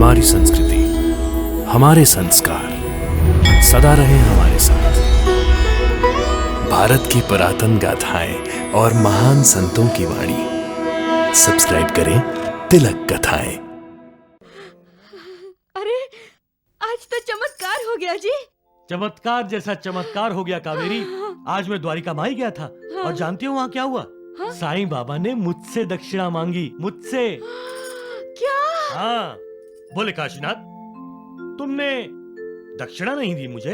हमारी संस्कृति, हमारे संस्कार सदा रहे हमारे साथ। भारत की पुरातन गाथाएं और महान संतों की वाणी। सब्सक्राइब करें तिलक कथाएं। अरे आज तो चमत्कार हो गया जी। चमत्कार जैसा चमत्कार हो गया कावेरी। आज मैं द्वारिका माई गया था और जानती हो वहाँ क्या हुआ? साईं बाबा ने मुझसे दक्षिणा मांगी, मुझसे। क्या? हाँ, बोले काशीनाथ, तुमने दक्षिणा नहीं दी मुझे।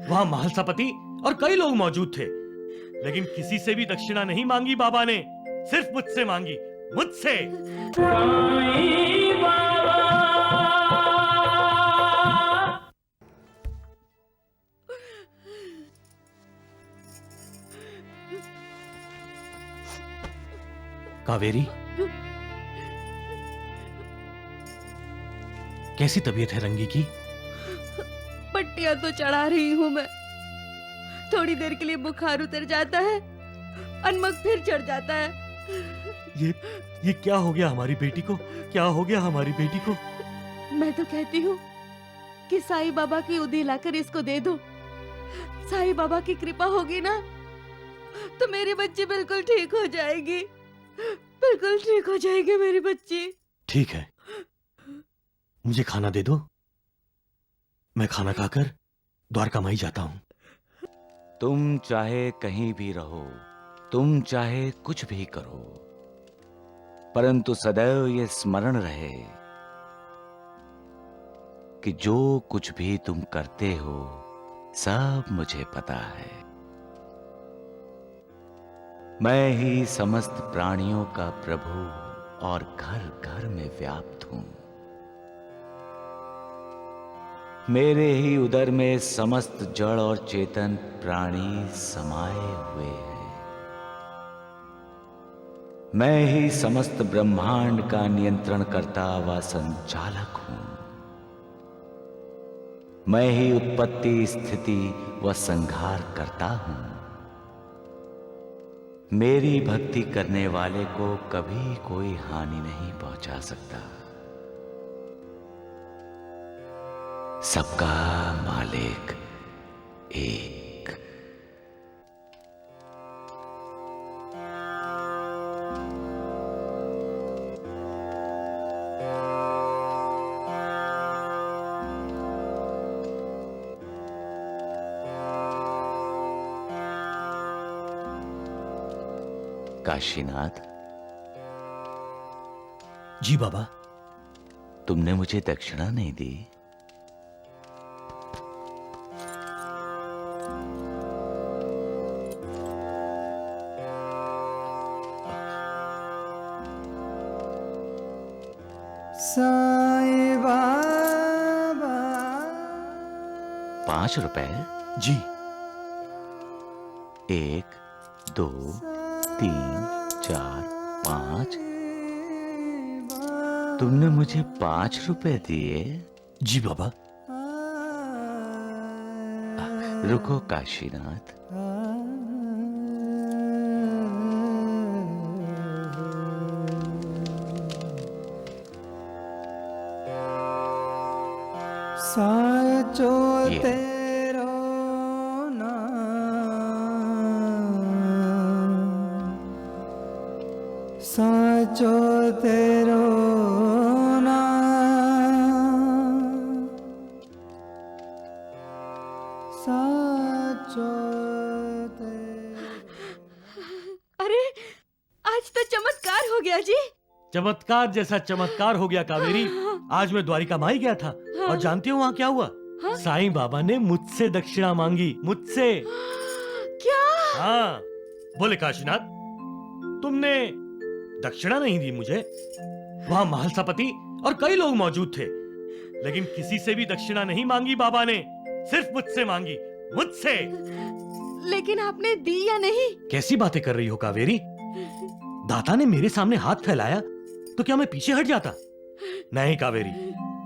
वहाँ महासपति और कई लोग मौजूद थे, लेकिन किसी से भी दक्षिणा नहीं मांगी बाबा ने, सिर्फ मुझसे मांगी, मुझसे। कावेरी, कैसी तबीयत है रंगी की? पट्टियां तो चढ़ा रही हूँ मैं। थोड़ी देर के लिए बुखार उतर जाता है, अनमक फिर चढ़ जाता है। ये क्या हो गया हमारी बेटी को? क्या हो गया हमारी बेटी को? मैं तो कहती हूँ कि साईं बाबा की उदी लाकर इसको दे दो। साईं बाबा की कृपा होगी ना तो मेरी बच्ची बिल्कुल ठीक हो जाएगी। बिल्कुल ठीक हो जाएगी मेरी बच्ची। ठीक है, मुझे खाना दे दो, मैं खाना खाकर द्वारका माई जाता हूं। तुम चाहे कहीं भी रहो, तुम चाहे कुछ भी करो, परंतु सदैव ये स्मरण रहे कि जो कुछ भी तुम करते हो सब मुझे पता है। मैं ही समस्त प्राणियों का प्रभु और घर घर में व्याप्त हूं। मेरे ही उदर में समस्त जड़ और चेतन प्राणी समाये हुए हैं। मैं ही समस्त ब्रह्मांड का नियंत्रण करता व संचालक हूं। मैं ही उत्पत्ति, स्थिति व संहार करता हूं। मेरी भक्ति करने वाले को कभी कोई हानि नहीं पहुंचा सकता। सबका मालिक एक। काशीनाथ, जी बाबा। तुमने मुझे दक्षिणा नहीं दी। साईं बाबा। 5 रुपए? जी। 1 2 3 4 5। तुमने मुझे 5 रुपए दिए? जी बाबा। रुको काशीनाथ, साचो ये। तेरो नाम, साचो तेरो नाम, साचो अरे आज तो चमत्कार हो गया जी। चमत्कार जैसा चमत्कार हो गया कावेरी। आज मैं द्वारिका माई गया था और जानती हो वहाँ क्या हुआ? साईं बाबा ने मुझसे दक्षिणा मांगी, मुझसे। क्या? हाँ, बोले काशीनाथ, तुमने दक्षिणा नहीं दी मुझे। वहाँ महासपति और कई लोग मौजूद थे, लेकिन किसी से भी दक्षिणा नहीं मांगी बाबा ने, सिर्फ मुझसे मांगी, मुझसे। लेकिन आपने दी या नहीं? कैसी बातें कर रही हो कावेरी? दाता ने मेरे सामने हाथ फैलाया तो क्या मैं पीछे हट जाता? नहीं कावेरी,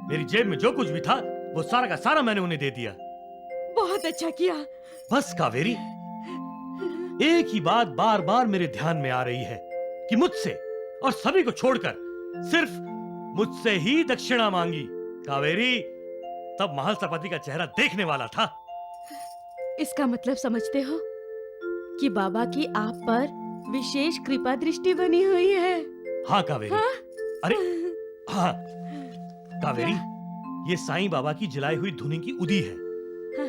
मेरी जेब में जो कुछ भी था वो सारा का सारा मैंने उन्हें दे दिया। बहुत अच्छा किया। बस कावेरी, एक ही बात बार बार मेरे ध्यान में आ रही है कि मुझसे और सभी को छोड़कर सिर्फ मुझसे ही दक्षिणा मांगी, कावेरी तब महासपति का चेहरा देखने वाला था। इसका मतलब समझते हो कि बाबा की आप पर विशेष कृपा दृष्टि बनी हुई है। हाँ कावेरी। हाँ? अरे हाँ कावेरी, ये साईं बाबा की जलाई हुई धुनी की उदी है। हाँ,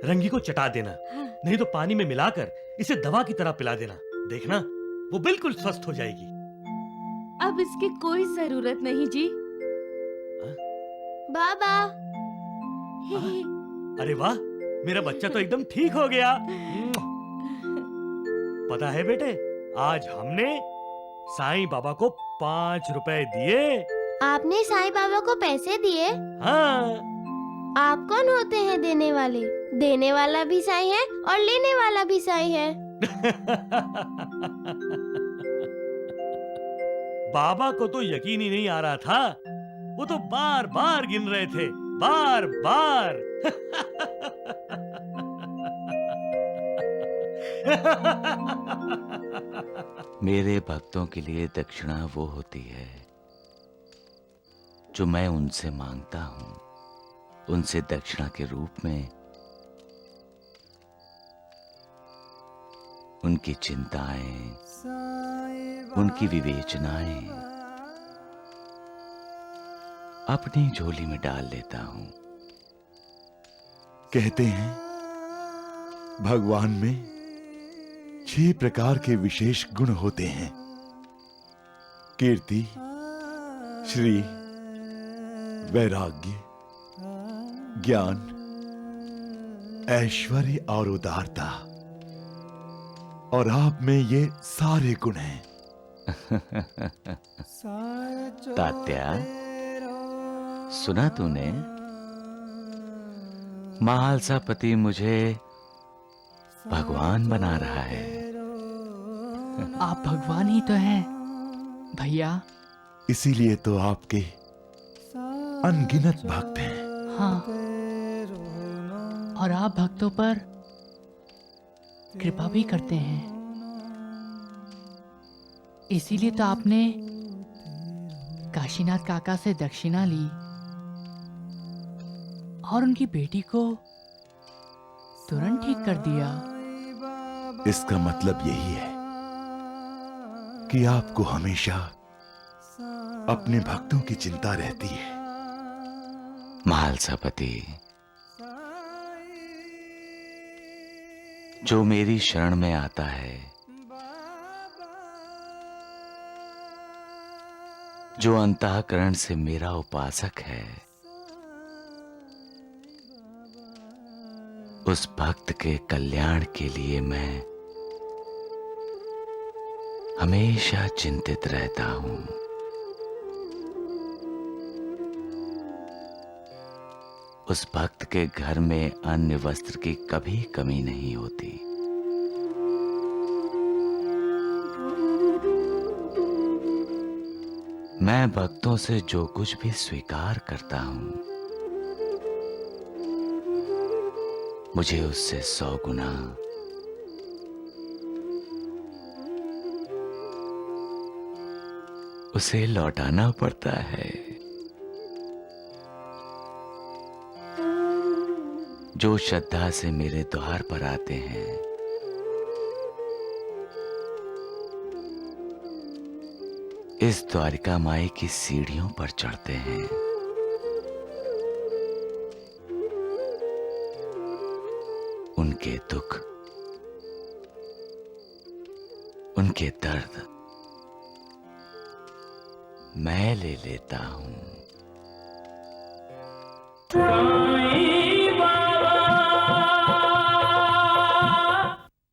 रंगी को चटा देना, हाँ। नहीं तो पानी में मिलाकर इसे दवा की तरह पिला देना। देखना वो बिल्कुल स्वस्थ हो जाएगी। अब इसकी कोई जरूरत नहीं जी। बाबा अरे वाह, मेरा बच्चा तो एकदम ठीक हो गया। पता है बेटे, आज हमने साईं बाबा को 5 रुपए दिए। आपने साईं बाबा को पैसे दिए? हाँ। आप कौन होते हैं देने वाले? देने वाला भी साईं है और लेने वाला भी साईं है। बाबा को तो यकीन ही नहीं आ रहा था। वो तो बार बार गिन रहे थे, बार बार। मेरे भक्तों के लिए दक्षिणा वो होती है जो मैं उनसे मांगता हूं। उनसे दक्षिणा के रूप में उनकी चिंताएं, उनकी विवेचनाएं अपनी झोली में डाल लेता हूं। कहते हैं भगवान में 6 प्रकार के विशेष गुण होते हैं: कीर्ति, श्री, वैराग्य, ज्ञान, ऐश्वर्य और उदारता। और आप में ये सारे गुण हैं। तात्या, सुना तूने? महालसापति मुझे भगवान बना रहा है। आप भगवान ही तो हैं भैया। इसीलिए तो आपके अनगिनत भक्त हैं। हाँ, और आप भक्तों पर कृपा भी करते हैं। इसीलिए तो आपने काशीनाथ काका से दक्षिणा ली और उनकी बेटी को तुरंत ठीक कर दिया। इसका मतलब यही है कि आपको हमेशा अपने भक्तों की चिंता रहती है। महालसापति, जो मेरी शरण में आता है, जो अंतःकरण से मेरा उपासक है, उस भक्त के कल्याण के लिए मैं हमेशा चिंतित रहता हूं। उस भक्त के घर में अन्न वस्त्र की कभी कमी नहीं होती। मैं भक्तों से जो कुछ भी स्वीकार करता हूं, मुझे उससे 100 गुना उसे लौटाना पड़ता है। जो श्रद्धा से मेरे द्वार पर आते हैं, इस द्वारिका माई की सीढ़ियों पर चढ़ते हैं, उनके दुख, उनके दर्द मैं ले लेता हूं।